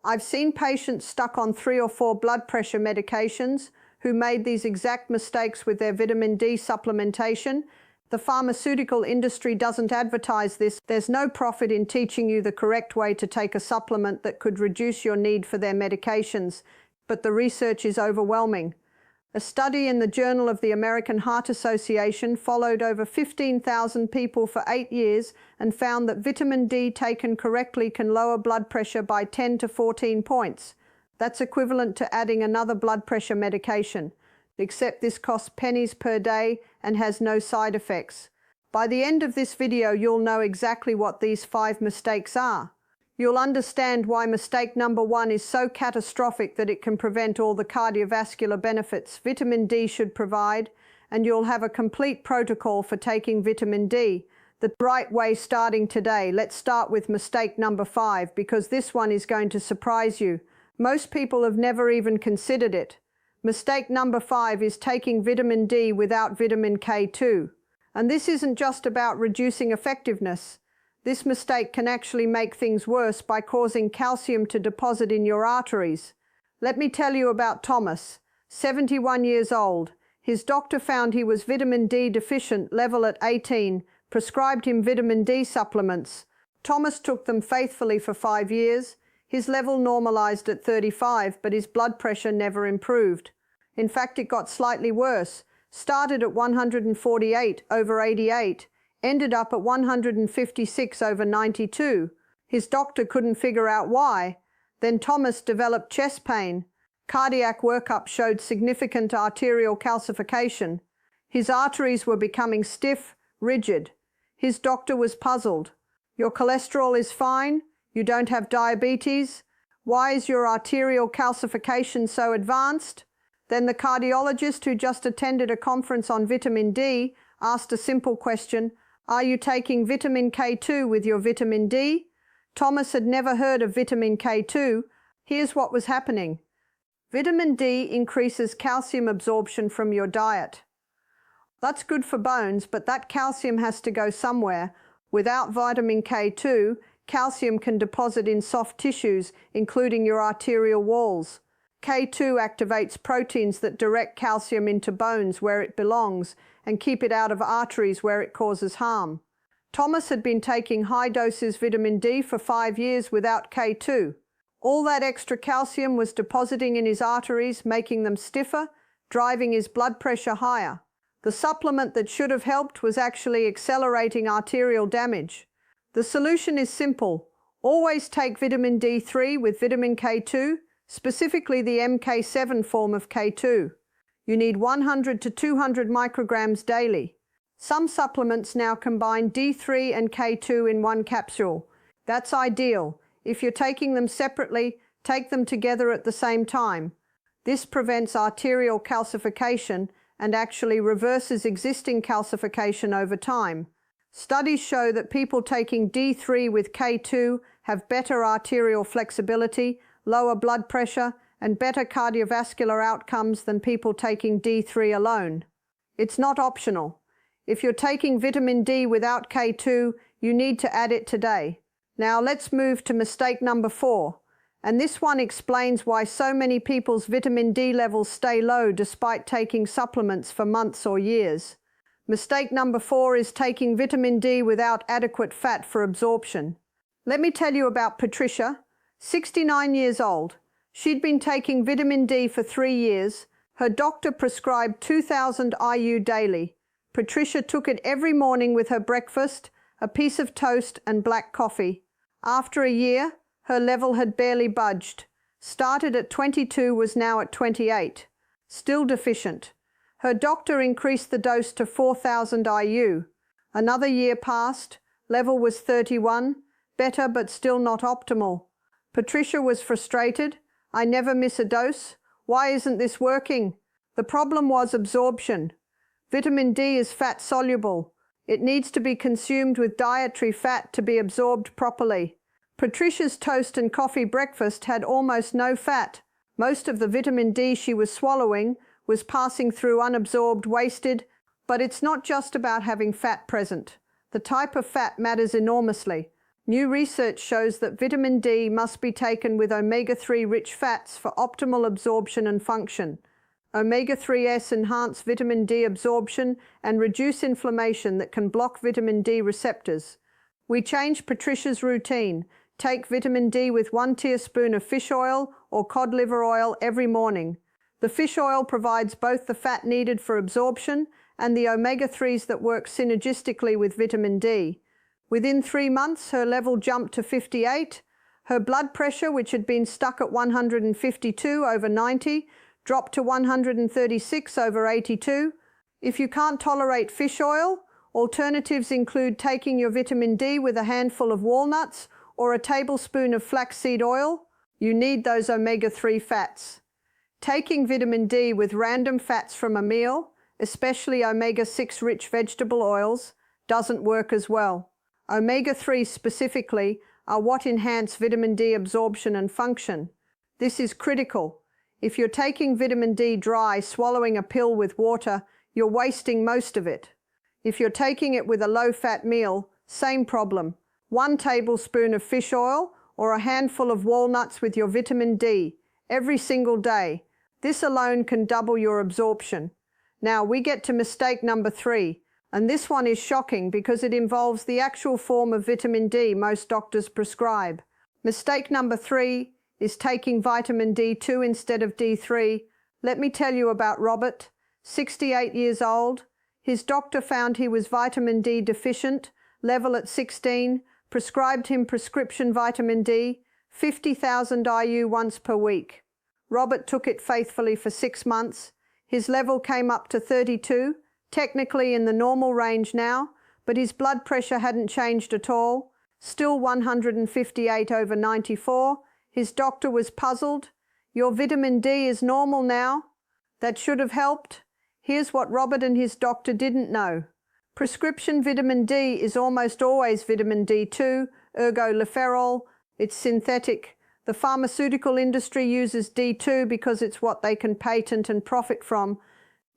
I've seen patients stuck on 3 or 4 blood pressure medications who made these exact mistakes with their vitamin D supplementation. The pharmaceutical industry doesn't advertise this. There's no profit in teaching you the correct way to take a supplement that could reduce your need for their medications, but the research is overwhelming. A study in the Journal of the American Heart Association followed over 15,000 people for 8 years and found that vitamin D taken correctly can lower blood pressure by 10 to 14 points. That's equivalent to adding another blood pressure medication, except this costs pennies per day and has no side effects. By the end of this video, you'll know exactly what these 5 mistakes are. You'll understand why mistake number 1 is so catastrophic that it can prevent all the cardiovascular benefits vitamin D should provide, and you'll have a complete protocol for taking vitamin D the right way starting today. Let's start with mistake number 5, because this one is going to surprise you. Most people have never even considered it. Mistake number 5 is taking vitamin D without vitamin K2. And this isn't just about reducing effectiveness. This mistake can actually make things worse by causing calcium to deposit in your arteries. Let me tell you about Thomas, 71 years old. His doctor found he was vitamin D deficient, level at 18, prescribed him vitamin D supplements. Thomas took them faithfully for 5 years. His level normalized at 35, but his blood pressure never improved. In fact, it got slightly worse. Started at 148 over 88. Ended up at 156 over 92. His doctor couldn't figure out why. Then Thomas developed chest pain. Cardiac workup showed significant arterial calcification. His arteries were becoming stiff, rigid. His doctor was puzzled. Your cholesterol is fine. You don't have diabetes. Why is your arterial calcification so advanced? Then the cardiologist, who just attended a conference on vitamin D, asked a simple question: are you taking vitamin K2 with your vitamin D? Thomas had never heard of vitamin K2. Here's what was happening. Vitamin D increases calcium absorption from your diet. That's good for bones, but that calcium has to go somewhere. Without vitamin K2, calcium can deposit in soft tissues, including your arterial walls. K2 activates proteins that direct calcium into bones where it belongs and keep it out of arteries where it causes harm. Thomas had been taking high doses vitamin D for 5 years without K2. All that extra calcium was depositing in his arteries, making them stiffer, driving his blood pressure higher. The supplement that should have helped was actually accelerating arterial damage. The solution is simple. Always take vitamin D3 with vitamin K2, specifically the MK7 form of K2. You need 100 to 200 micrograms daily. Some supplements now combine D3 and K2 in one capsule. That's ideal. If you're taking them separately, take them together at the same time. This prevents arterial calcification and actually reverses existing calcification over time. Studies show that people taking D3 with K2 have better arterial flexibility, lower blood pressure, and better cardiovascular outcomes than people taking D3 alone. It's not optional. If you're taking vitamin D without K2, you need to add it today. Now let's move to mistake number 4. And this one explains why so many people's vitamin D levels stay low despite taking supplements for months or years. Mistake number 4 is taking vitamin D without adequate fat for absorption. Let me tell you about Patricia, 69 years old. She'd been taking vitamin D for 3 years. Her doctor prescribed 2,000 IU daily. Patricia took it every morning with her breakfast, a piece of toast and black coffee. After a year, her level had barely budged. Started at 22, was now at 28. Still deficient. Her doctor increased the dose to 4,000 IU. Another year passed. Level was 31. Better, but still not optimal. Patricia was frustrated. I never miss a dose. Why isn't this working? The problem was absorption. Vitamin D is fat soluble. It needs to be consumed with dietary fat to be absorbed properly. Patricia's toast and coffee breakfast had almost no fat. Most of the vitamin D she was swallowing was passing through unabsorbed, wasted. But it's not just about having fat present. The type of fat matters enormously. New research shows that vitamin D must be taken with omega-3 rich fats for optimal absorption and function. Omega-3s enhance vitamin D absorption and reduce inflammation that can block vitamin D receptors. We changed Patricia's routine. Take vitamin D with 1 teaspoon of fish oil or cod liver oil every morning. The fish oil provides both the fat needed for absorption and the omega-3s that work synergistically with vitamin D. Within 3 months, her level jumped to 58. Her blood pressure, which had been stuck at 152/90, dropped to 136/82. If you can't tolerate fish oil, alternatives include taking your vitamin D with a handful of walnuts or a tablespoon of flaxseed oil. You need those omega-3 fats. Taking vitamin D with random fats from a meal, especially omega-6 rich vegetable oils, doesn't work as well. Omega-3 specifically are what enhance vitamin D absorption and function. This is critical. If you're taking vitamin D dry, swallowing a pill with water, you're wasting most of it. If you're taking it with a low-fat meal, same problem. 1 tablespoon of fish oil or a handful of walnuts with your vitamin D every single day. This alone can double your absorption. Now we get to mistake number 3. And this one is shocking because it involves the actual form of vitamin D most doctors prescribe. Mistake number 3 is taking vitamin D2 instead of D3. Let me tell you about Robert, 68 years old. His doctor found he was vitamin D deficient, level at 16, prescribed him prescription vitamin D, 50,000 IU once per week. Robert took it faithfully for 6 months. His level came up to 32, technically in the normal range now, but his blood pressure hadn't changed at all, still 158/94. His doctor was puzzled. Your vitamin D is normal now. That should have helped. Here's what Robert and his doctor didn't know. Prescription vitamin D is almost always vitamin D2, ergo leferol. It's synthetic. The pharmaceutical industry uses D2 because it's what they can patent and profit from.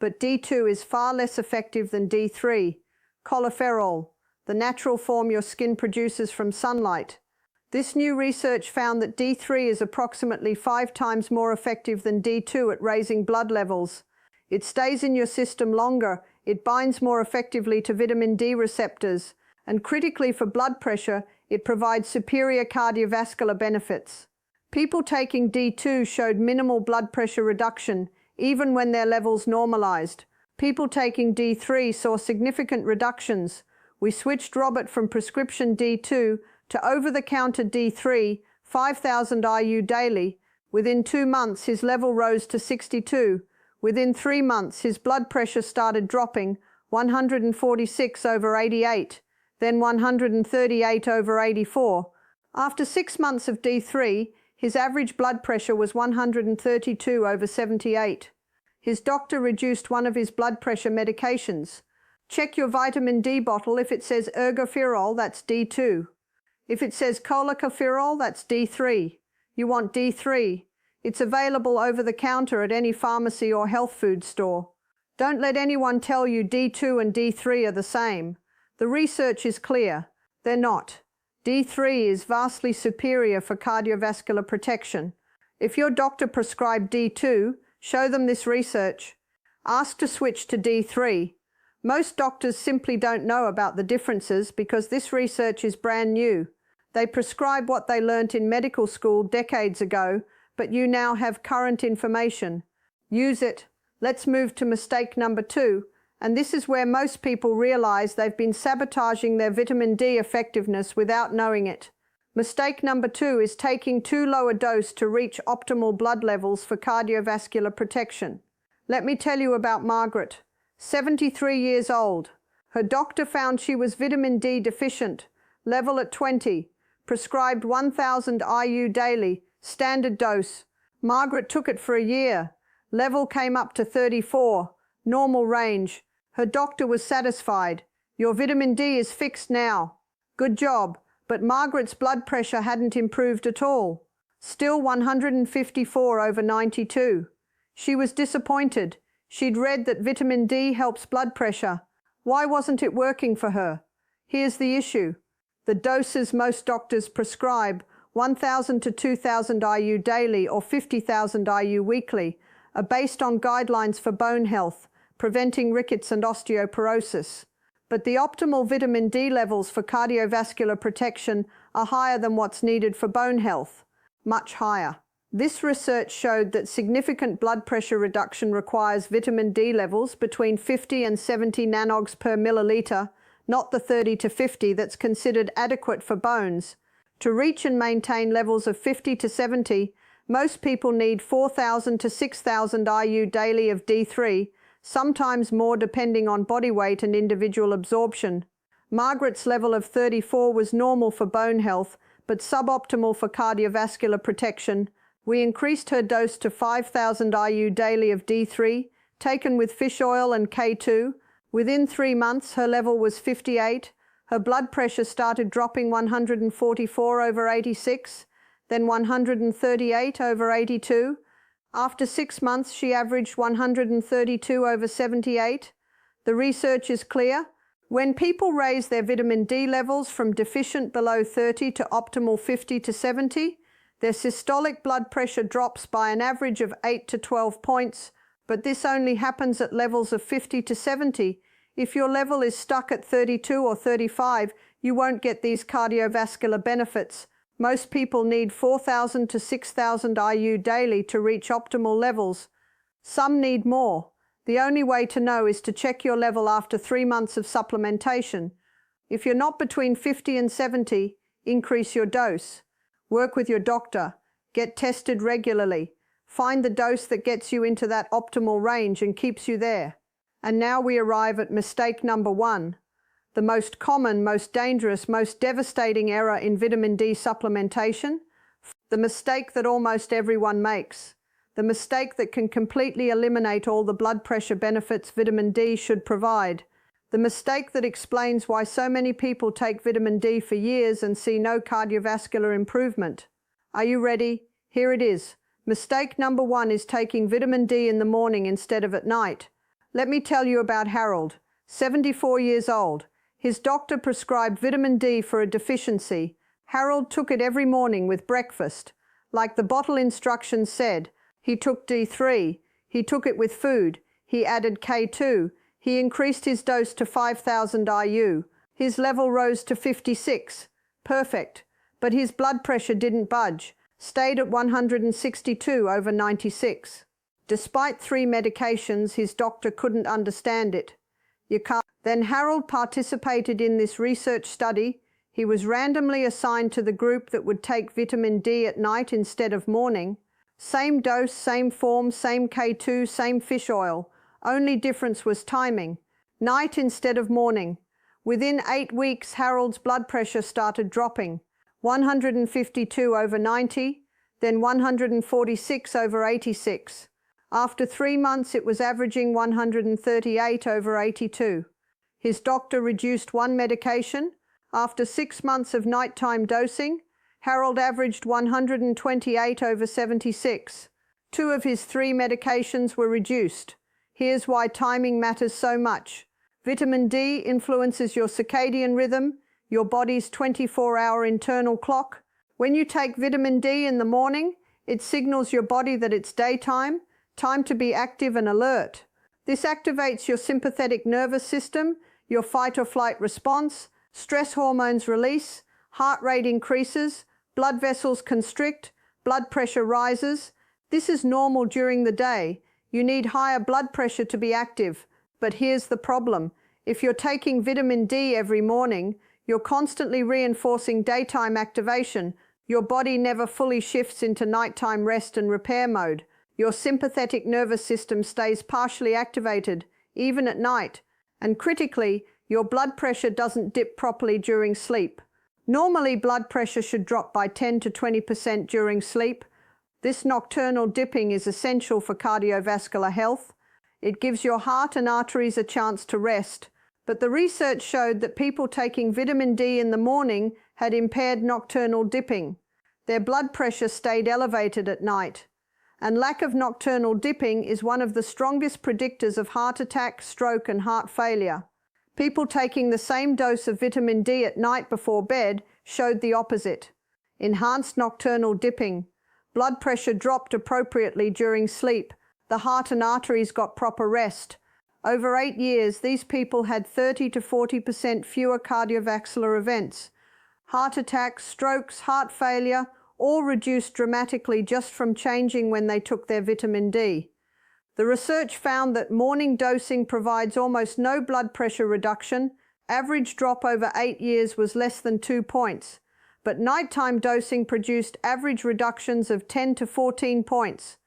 But D2 is far less effective than D3, cholesterol, the natural form your skin produces from sunlight. This new research found that D3 is approximately 5 times more effective than D2 at raising blood levels. It stays in your system longer, it binds more effectively to vitamin D receptors, and critically for blood pressure, it provides superior cardiovascular benefits. People taking D2 showed minimal blood pressure reduction, even when their levels normalized. People taking D3 saw significant reductions. We switched Robert from prescription D2 to over-the-counter D3, 5,000 IU daily. Within 2 months, his level rose to 62. Within 3 months, his blood pressure started dropping, 146/88, then 138/84. After 6 months of D3, his average blood pressure was 132/78. His doctor reduced one of his blood pressure medications. Check your vitamin D bottle. If it says ergoferol, that's D2. If it says cholecalciferol, that's D3. You want D3. It's available over the counter at any pharmacy or health food store. Don't let anyone tell you D2 and D3 are the same. The research is clear. They're not. D3 is vastly superior for cardiovascular protection. If your doctor prescribed D2, show them this research. Ask to switch to D3. Most doctors simply don't know about the differences because this research is brand new. They prescribe what they learnt in medical school decades ago, but you now have current information. Use it. Let's move to mistake number 2. And this is where most people realize they've been sabotaging their vitamin D effectiveness without knowing it. Mistake number 2 is taking too low a dose to reach optimal blood levels for cardiovascular protection. Let me tell you about Margaret, 73 years old. Her doctor found she was vitamin D deficient, level at 20, prescribed 1,000 IU daily, standard dose. Margaret took it for a year. Level came up to 34, normal range. Her doctor was satisfied. Your vitamin D is fixed now. Good job, but Margaret's blood pressure hadn't improved at all. Still 154/92. She was disappointed. She'd read that vitamin D helps blood pressure. Why wasn't it working for her? Here's the issue. The doses most doctors prescribe, 1,000 to 2,000 IU daily or 50,000 IU weekly, are based on guidelines for bone health, preventing rickets and osteoporosis. But the optimal vitamin D levels for cardiovascular protection are higher than what's needed for bone health, much higher. This research showed that significant blood pressure reduction requires vitamin D levels between 50 and 70 nanogs per milliliter, not the 30 to 50 that's considered adequate for bones. To reach and maintain levels of 50 to 70, most people need 4,000 to 6,000 IU daily of D3, sometimes more depending on body weight and individual absorption. Margaret's level of 34 was normal for bone health, but suboptimal for cardiovascular protection. We increased her dose to 5,000 IU daily of D3, taken with fish oil and K2. Within 3 months, her level was 58. Her blood pressure started dropping 144/86, then 138/82. After 6 months, she averaged 132/78. The research is clear. When people raise their vitamin D levels from deficient below 30 to optimal 50 to 70, their systolic blood pressure drops by an average of 8 to 12 points, but this only happens at levels of 50 to 70. If your level is stuck at 32 or 35, you won't get these cardiovascular benefits. Most people need 4,000 to 6,000 IU daily to reach optimal levels. Some need more. The only way to know is to check your level after 3 months of supplementation. If you're not between 50 and 70, increase your dose. Work with your doctor. Get tested regularly. Find the dose that gets you into that optimal range and keeps you there. And now we arrive at mistake number 1. The most common, most dangerous, most devastating error in vitamin D supplementation. The mistake that almost everyone makes. The mistake that can completely eliminate all the blood pressure benefits vitamin D should provide. The mistake that explains why so many people take vitamin D for years and see no cardiovascular improvement. Are you ready? Here it is. Mistake number 1 is taking vitamin D in the morning instead of at night. Let me tell you about Harold, 74 years old. His doctor prescribed vitamin D for a deficiency. Harold took it every morning with breakfast. Like the bottle instructions said, he took D3. He took it with food. He added K2. He increased his dose to 5,000 IU. His level rose to 56. Perfect. But his blood pressure didn't budge, stayed at 162/96. Despite 3 medications, his doctor couldn't understand it. Then Harold participated in this research study. He was randomly assigned to the group that would take vitamin D at night instead of morning. Same dose, same form, same K2, same fish oil. Only difference was timing. Night instead of morning. Within 8 weeks, Harold's blood pressure started dropping. 152/90, then 146/86. After 3 months, it was averaging 138/82. His doctor reduced 1 medication. After 6 months of nighttime dosing, Harold averaged 128/76. 2 of his 3 medications were reduced. Here's why timing matters so much. Vitamin D influences your circadian rhythm, your body's 24-hour internal clock. When you take vitamin D in the morning, it signals your body that it's daytime, time to be active and alert. This activates your sympathetic nervous system, your fight or flight response, stress hormones release, heart rate increases, blood vessels constrict, blood pressure rises. This is normal during the day. You need higher blood pressure to be active. But here's the problem. If you're taking vitamin D every morning, you're constantly reinforcing daytime activation. Your body never fully shifts into nighttime rest and repair mode. Your sympathetic nervous system stays partially activated, even at night. And critically, your blood pressure doesn't dip properly during sleep. Normally, blood pressure should drop by 10 to 20% during sleep. This nocturnal dipping is essential for cardiovascular health. It gives your heart and arteries a chance to rest. But the research showed that people taking vitamin D in the morning had impaired nocturnal dipping. Their blood pressure stayed elevated at night. And lack of nocturnal dipping is one of the strongest predictors of heart attack, stroke, and heart failure. People taking the same dose of vitamin D at night before bed showed the opposite. Enhanced nocturnal dipping. Blood pressure dropped appropriately during sleep. The heart and arteries got proper rest. Over 8 years, these people had 30 to 40% fewer cardiovascular events. Heart attacks, strokes, heart failure, all reduced dramatically just from changing when they took their vitamin D. The research found that morning dosing provides almost no blood pressure reduction. Average drop over 8 years was less than 2 points. But nighttime dosing produced average reductions of 10 to 14 points.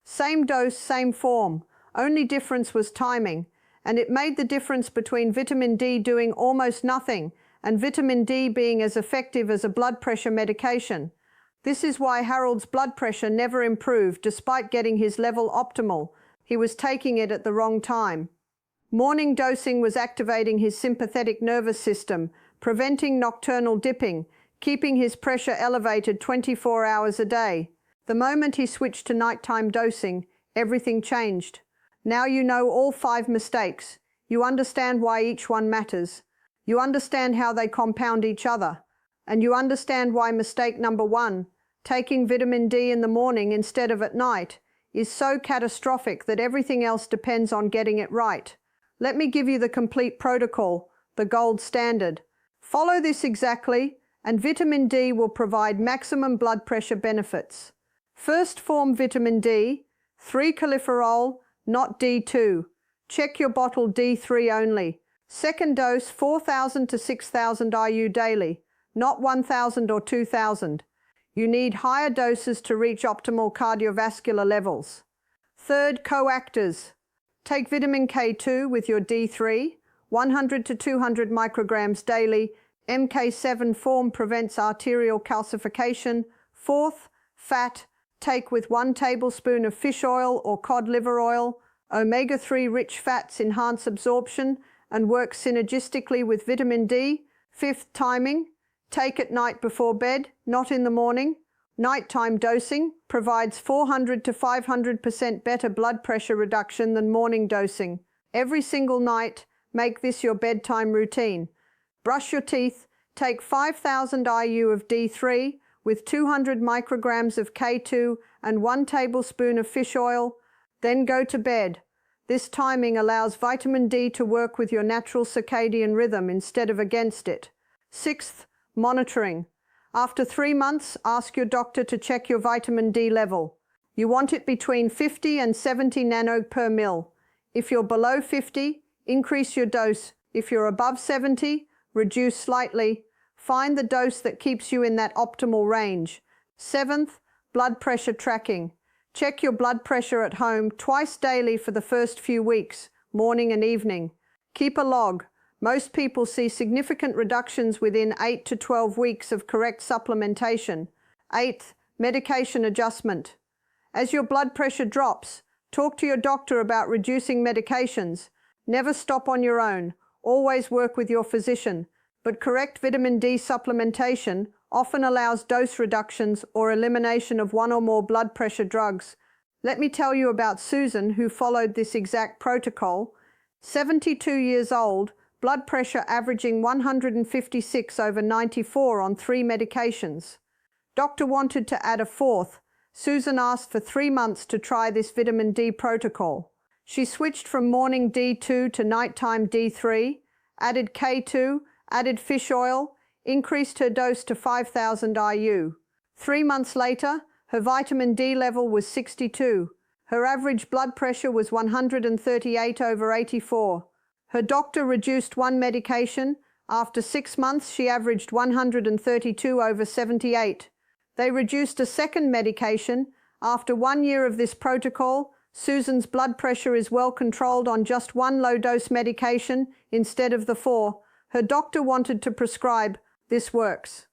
Same dose, same form. Only difference was timing. And it made the difference between vitamin D doing almost nothing and vitamin D being as effective as a blood pressure medication. This is why Harold's blood pressure never improved despite getting his level optimal. He was taking it at the wrong time. Morning dosing was activating his sympathetic nervous system, preventing nocturnal dipping, keeping his pressure elevated 24 hours a day. The moment he switched to nighttime dosing, everything changed. Now you know all 5 mistakes. You understand why each one matters. You understand how they compound each other. And you understand why mistake number 1, taking vitamin D in the morning instead of at night, is so catastrophic that everything else depends on getting it right. Let me give you the complete protocol, the gold standard. Follow this exactly, and vitamin D will provide maximum blood pressure benefits. First form vitamin D, 3-califerol, not D2. Check your bottle D3 only. Second dose, 4,000 to 6,000 IU daily, not 1,000 or 2,000. You need higher doses to reach optimal cardiovascular levels. Third, coactors. Take vitamin K2 with your D3, 100 to 200 micrograms daily. MK7 form prevents arterial calcification. Fourth, fat. Take with 1 tablespoon of fish oil or cod liver oil. Omega-3 rich fats enhance absorption and work synergistically with vitamin D. Fifth, timing. Take at night before bed, not in the morning. Nighttime dosing provides 400 to 500% better blood pressure reduction than morning dosing. Every single night, make this your bedtime routine. Brush your teeth, take 5,000 IU of D3 with 200 micrograms of K2 and 1 tablespoon of fish oil, then go to bed. This timing allows vitamin D to work with your natural circadian rhythm instead of against it. Sixth, monitoring. After 3 months, ask your doctor to check your vitamin D level. You want it between 50 and 70 nano per mil. If you're below 50, increase your dose. If you're above 70, reduce slightly. Find the dose that keeps you in that optimal range. Seventh, blood pressure tracking. Check your blood pressure at home twice daily for the first few weeks, morning and evening. Keep a log. Most people see significant reductions within 8 to 12 weeks of correct supplementation. Eighth, medication adjustment. As your blood pressure drops, talk to your doctor about reducing medications. Never stop on your own. Always work with your physician. But correct vitamin D supplementation often allows dose reductions or elimination of 1 or more blood pressure drugs. Let me tell you about Susan, who followed this exact protocol. 72 years old, blood pressure averaging 156/94 on 3 medications. Doctor wanted to add a 4th. Susan asked for 3 months to try this vitamin D protocol. She switched from morning D2 to nighttime D3, added K2, added fish oil, increased her dose to 5,000 IU. 3 months later, her vitamin D level was 62. Her average blood pressure was 138/84. Her doctor reduced 1 medication. After 6 months, she averaged 132/78. They reduced a 2nd medication. After 1 year of this protocol, Susan's blood pressure is well controlled on just 1 low-dose medication instead of the 4. Her doctor wanted to prescribe. This works.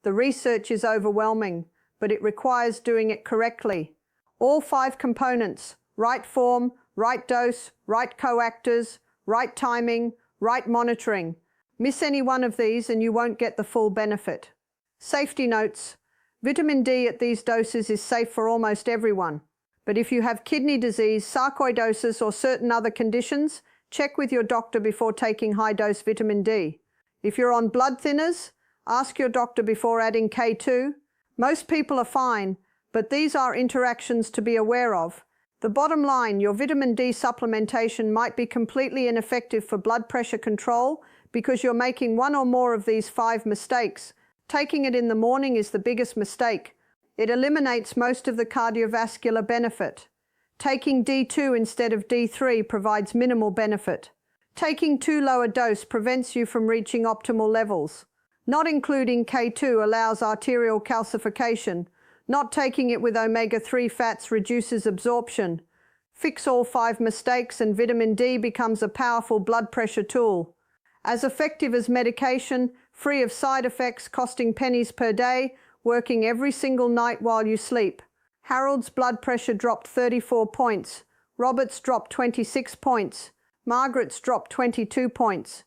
The research is overwhelming, but it requires doing it correctly. All 5 components, right form, right dose, right coactors, right timing, right monitoring. Miss any one of these and you won't get the full benefit. Safety notes. Vitamin D at these doses is safe for almost everyone. But if you have kidney disease, sarcoidosis, or certain other conditions, check with your doctor before taking high-dose vitamin D. If you're on blood thinners, ask your doctor before adding K2. Most people are fine, but these are interactions to be aware of. The bottom line, your vitamin D supplementation might be completely ineffective for blood pressure control because you're making one or more of these 5 mistakes. Taking it in the morning is the biggest mistake. It eliminates most of the cardiovascular benefit. Taking D2 instead of D3 provides minimal benefit. Taking too low a dose prevents you from reaching optimal levels. Not including K2 allows arterial calcification. Not taking it with omega-3 fats reduces absorption. Fix all 5 mistakes and vitamin D becomes a powerful blood pressure tool. As effective as medication, free of side effects, costing pennies per day, working every single night while you sleep. Harold's blood pressure dropped 34 points. Robert's dropped 26 points. Margaret's dropped 22 points.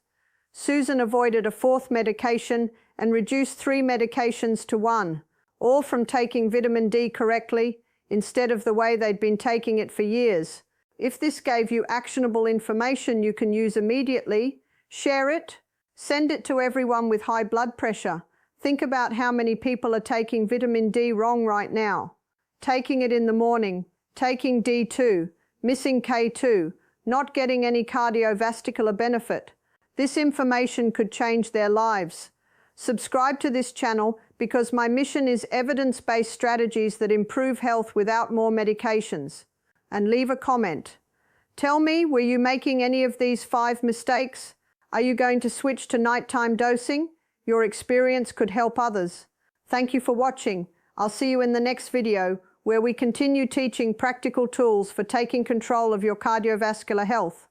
Susan avoided a 4th medication and reduced 3 medications to 1, all from taking vitamin D correctly, instead of the way they'd been taking it for years. If this gave you actionable information you can use immediately, share it, send it to everyone with high blood pressure. Think about how many people are taking vitamin D wrong right now. Taking it in the morning, taking D2, missing K2, not getting any cardiovascular benefit. This information could change their lives. Subscribe to this channel because my mission is evidence-based strategies that improve health without more medications. And leave a comment. Tell me, were you making any of these 5 mistakes? Are you going to switch to nighttime dosing? Your experience could help others. Thank you for watching. I'll see you in the next video where we continue teaching practical tools for taking control of your cardiovascular health.